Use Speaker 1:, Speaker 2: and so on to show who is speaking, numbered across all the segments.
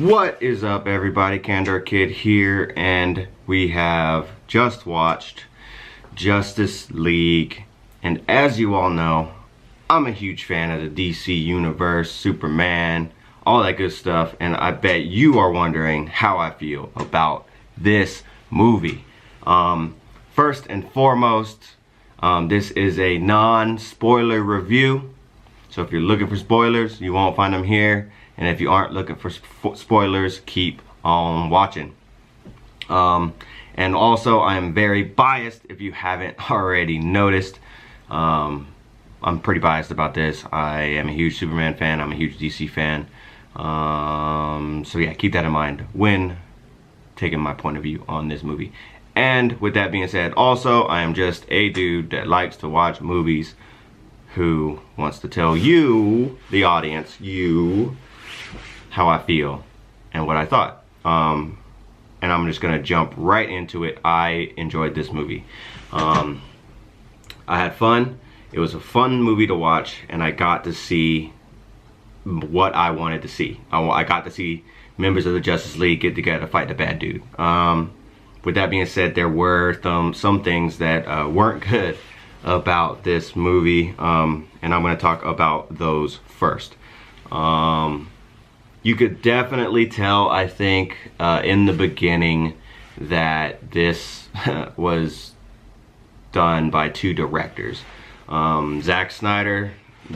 Speaker 1: What is up, everybody? TheKandorKid here, and we have just watched Justice League. And as you all know, I'm a huge fan of the DC universe, Superman, all that good stuff. And I bet you are wondering how I feel about this movie. First and foremost, this is a non-spoiler review. So if you're looking for spoilers, you won't find them here. And if you aren't looking for spoilers, keep on watching. And also, I am very biased, if you haven't already noticed. I'm pretty biased about this. I am a huge Superman fan. I'm a huge DC fan. So yeah, keep that in mind when taking my point of view on this movie. And with that being said, also, I am just a dude that likes to watch movies who wants to tell you, the audience, how I feel and what I thought. And I'm just gonna jump right into it. I enjoyed this movie. I had fun. It was a fun movie to watch, and I got to see what I wanted to see. I got to see members of the Justice League get together to fight the bad dude. With that being said, there were some things that weren't good about this movie, and I'm going to talk about those first. You could definitely tell, I think, in the beginning that this was done by two directors. Zack Snyder,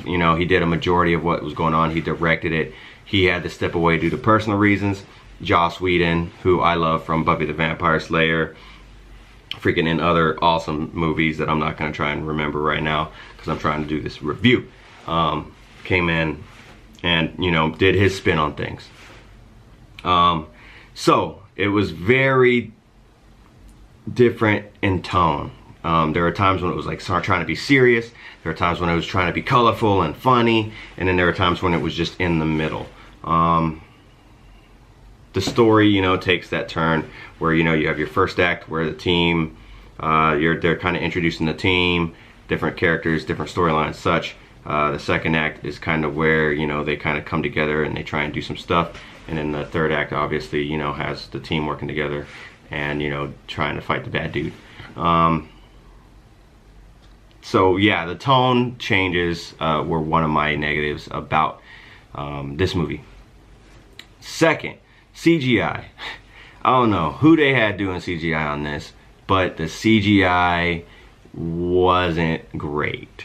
Speaker 1: you know, he did a majority of what was going on. He directed it. He had to step away due to personal reasons. Joss Whedon, who I love from Buffy the Vampire Slayer, freaking in other awesome movies that I'm not going to try and remember right now because I'm trying to do this review, came in and, you know, did his spin on things. So it was very different in tone. There were times when it was like trying to be serious. There were times when it was trying to be colorful and funny, and then there were times when it was just in the middle. The story, you know, takes that turn where, you know, you have your first act where the team, they're kind of introducing the team, different characters, different storylines, such. The second act is kind of where, you know, they kind of come together and they try and do some stuff. And then the third act, obviously, you know, has the team working together and, you know, trying to fight the bad dude. So yeah, the tone changes were one of my negatives about this movie. Second, CGI. I don't know who they had doing CGI on this, but the CGI wasn't great.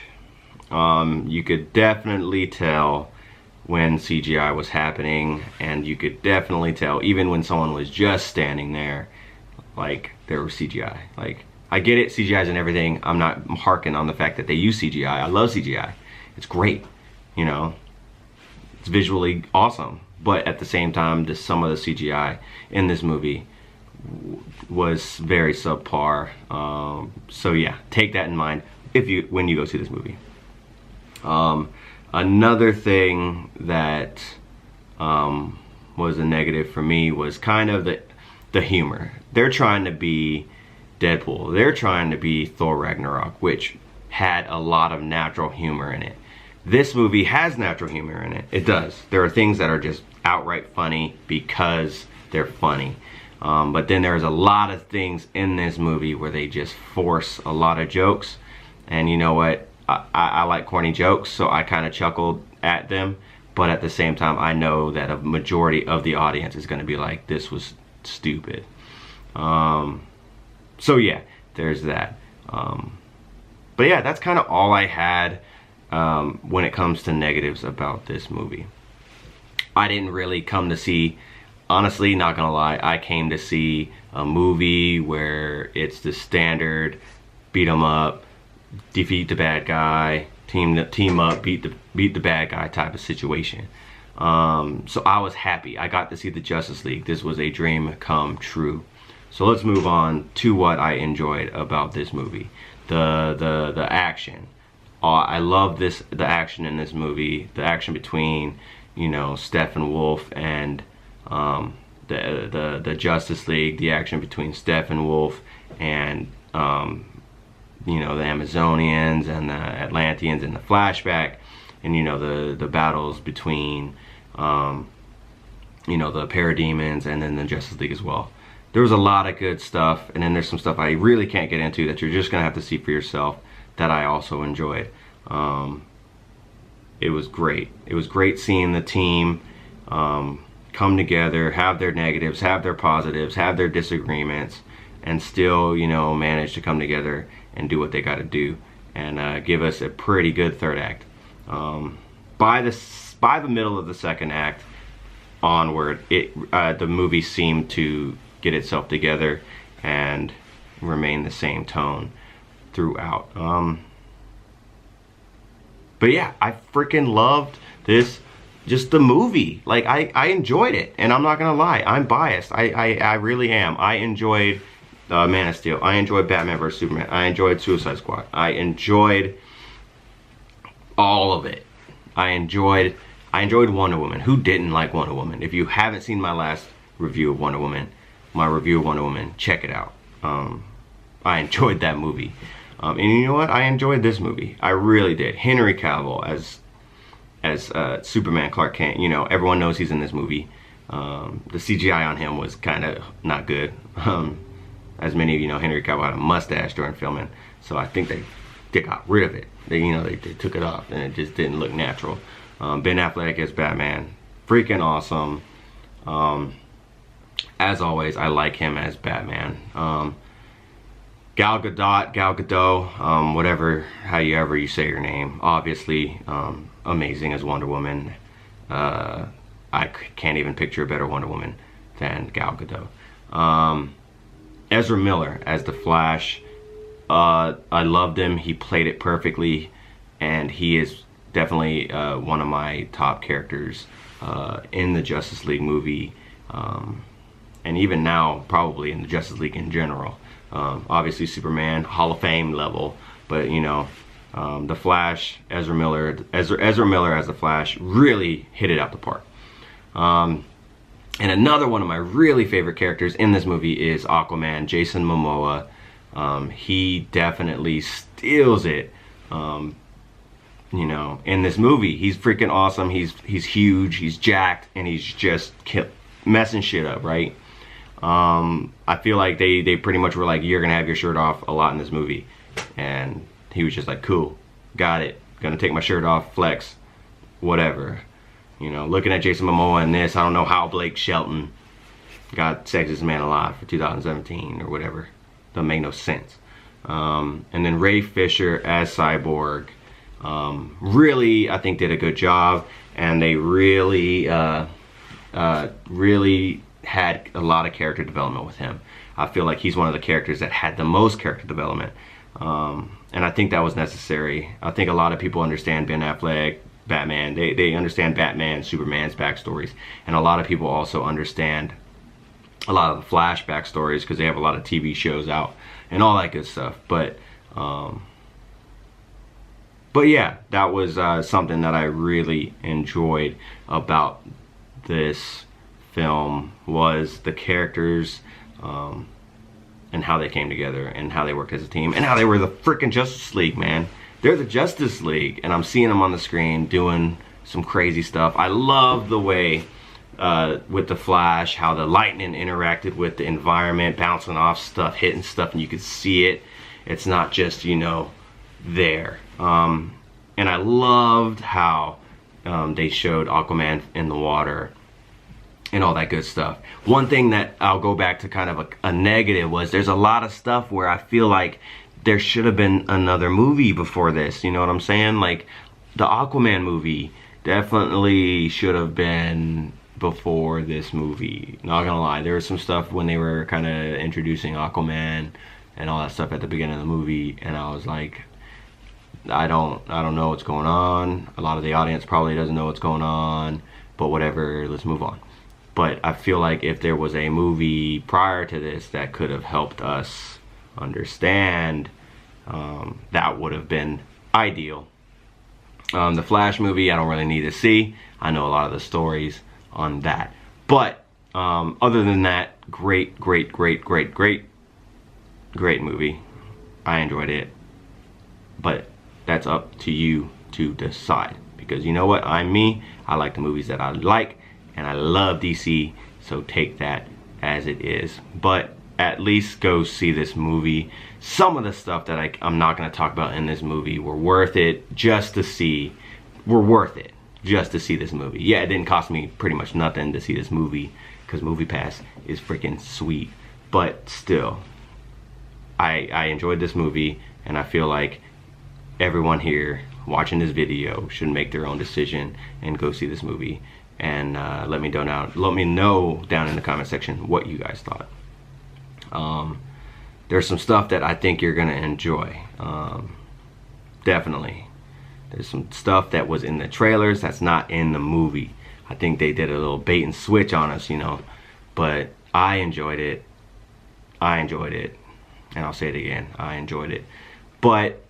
Speaker 1: You could definitely tell when CGI was happening, and you could definitely tell even when someone was just standing there, like, there was CGI. Like, I get it, CGI's and everything. I'm not harking on the fact that they use CGI. I love CGI. It's great, you know. It's visually awesome. But at the same time, some of the CGI in this movie was very subpar. So yeah, take that in mind when you go see this movie. Another thing that was a negative for me was kind of the humor. They're trying to be Deadpool. They're trying to be Thor Ragnarok, which had a lot of natural humor in it. This movie has natural humor in it. It does. There are things that are just outright funny because they're funny. But then there's a lot of things in this movie where they just force a lot of jokes. And you know what? I like corny jokes, so I kind of chuckled at them. But at the same time, I know that a majority of the audience is going to be like, this was stupid. So yeah, there's that. But yeah, that's kind of all I had when it comes to negatives about this movie. I didn't really come to see, honestly, not gonna lie, I came to see a movie where it's the standard beat 'em up, defeat the bad guy, team up, beat the bad guy type of situation. So I was happy. I got to see the Justice League. This was a dream come true. So let's move on to what I enjoyed about this movie. The action. I love the action in this movie. The action between, you know, Steppenwolf and the Justice League. The action between Steppenwolf and you know, the Amazonians and the Atlanteans in the flashback, and you know, the battles between you know, the Parademons, and then the Justice League as well. There was a lot of good stuff, and then there's some stuff I really can't get into that you're just gonna have to see for yourself that I also enjoyed. It was great. It was great seeing the team come together, have their negatives, have their positives, have their disagreements, and still, you know, manage to come together and do what they got to do, and give us a pretty good third act. By the middle of the second act onward, the movie seemed to get itself together and remain the same tone throughout. But yeah, I freaking loved this, just the movie. Like, I enjoyed it, and I'm not gonna lie, I'm biased. I really am. I enjoyed Man of Steel. I enjoyed Batman vs Superman. I enjoyed Suicide Squad. I enjoyed all of it. I enjoyed Wonder Woman. Who didn't like Wonder Woman? If you haven't seen my last review of Wonder Woman, my review of Wonder Woman, check it out. I enjoyed that movie. And you know what? I enjoyed this movie. I really did. Henry Cavill as Superman Clark Kent. You know, everyone knows he's in this movie. The CGI on him was kind of not good. As many of you know, Henry Cavill had a mustache during filming, so I think they got rid of it. They took it off, and it just didn't look natural. Ben Affleck as Batman, freaking awesome. As always, I like him as Batman. Gal Gadot, whatever, however you say your name, obviously amazing as Wonder Woman. I can't even picture a better Wonder Woman than Gal Gadot. Ezra Miller as the Flash, I loved him. He played it perfectly, and he is definitely one of my top characters in the Justice League movie, and even now probably in the Justice League in general. Obviously Superman, Hall of Fame level, but you know, the Flash, Ezra Miller as the Flash really hit it out the park. And another one of my really favorite characters in this movie is Aquaman, Jason Momoa. He definitely steals it. You know, in this movie, he's freaking awesome. He's huge, he's jacked, and he's just messing shit up, right? I feel like they pretty much were like, you're gonna have your shirt off a lot in this movie, and he was just like, cool, got it, gonna take my shirt off, flex, whatever. You know, looking at Jason Momoa in this, I don't know how Blake Shelton got Sexiest Man Alive for 2017 or whatever. Doesn't make no sense. And then Ray Fisher as Cyborg, really, I think, did a good job, and they really really had a lot of character development with him. I feel like he's one of the characters that had the most character development, and I think that was necessary. I think a lot of people understand Ben Affleck, Batman. They understand Batman, Superman's backstories, and a lot of people also understand a lot of the Flash backstories because they have a lot of TV shows out and all that good stuff. But yeah, that was something that I really enjoyed about this film, was the characters and how they came together and how they worked as a team and how they were the freaking Justice League, man. They're the Justice League, and I'm seeing them on the screen doing some crazy stuff. I love the way with the Flash, how the lightning interacted with the environment, bouncing off stuff, hitting stuff, and you could see it. It's not just, you know, there. And I loved how they showed Aquaman in the water and all that good stuff. One thing that I'll go back to kind of a negative was there's a lot of stuff where I feel like there should have been another movie before this, you know what I'm saying? Like, the Aquaman movie definitely should have been before this movie. Not gonna lie, there was some stuff when they were kind of introducing Aquaman and all that stuff at the beginning of the movie, and I was like, I don't know what's going on. A lot of the audience probably doesn't know what's going on, but whatever, let's move on. But I feel like if there was a movie prior to this that could have helped us understand, that would have been ideal. The Flash movie, I don't really need to see. I know a lot of the stories on that. But other than that, great movie. I enjoyed it. But that's up to you to decide. Because you know what? I'm me. I like the movies that I like. and I love DC, so take that as it is. But at least go see this movie. Some of the stuff that I'm not going to talk about in this movie were worth it just to see. Were worth it just to see this movie. Yeah, it didn't cost me pretty much nothing to see this movie because MoviePass is freaking sweet. But still, I enjoyed this movie, and I feel like everyone here watching this video should make their own decision and go see this movie. And let me know down in the comment section what you guys thought. There's some stuff that I think you're gonna enjoy. Definitely. There's some stuff that was in the trailers that's not in the movie. I think they did a little bait and switch on us, you know. But I enjoyed it. I enjoyed it. And I'll say it again. I enjoyed it. But,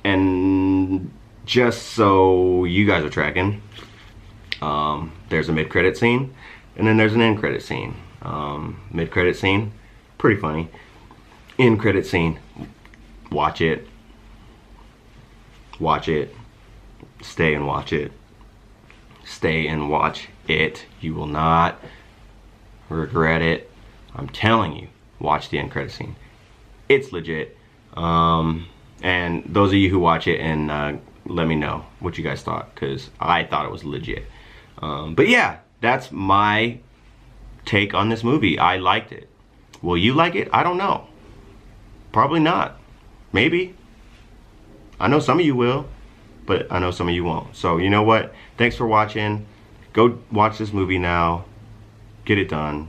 Speaker 1: and just so you guys are tracking, there's a mid-credit scene, and then there's an end-credit scene. Mid-credit scene, pretty funny. End-credit scene, watch it. Watch it. Stay and watch it. Stay and watch it. You will not regret it. I'm telling you, watch the end-credit scene. It's legit. And those of you who watch it, and let me know what you guys thought, because I thought it was legit. But yeah, that's my take on this movie. I liked it. Will you like it? I don't know. Probably not. Maybe. I know some of you will, but I know some of you won't. So you know what? Thanks for watching. Go watch this movie now. Get it done.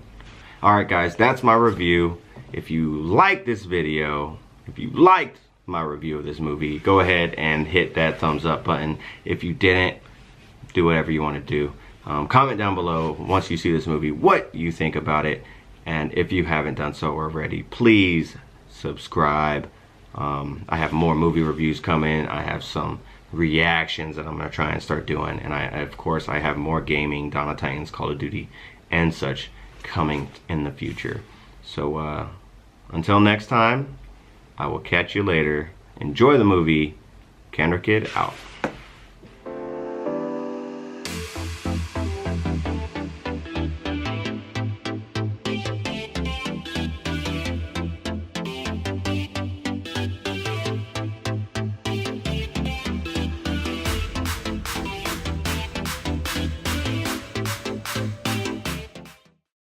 Speaker 1: Alright guys, that's my review. If you like this video, if you liked my review of this movie, go ahead and hit that thumbs up button. If you didn't, do whatever you want to do. Comment down below once you see this movie what you think about it, and if you haven't done so already, please subscribe. I have more movie reviews coming. I have some reactions that I'm going to try and start doing, and of course I have more gaming, Dawn of Titans, Call of Duty, and such coming in the future. So until next time, I will catch you later. Enjoy the movie. KandorKid out.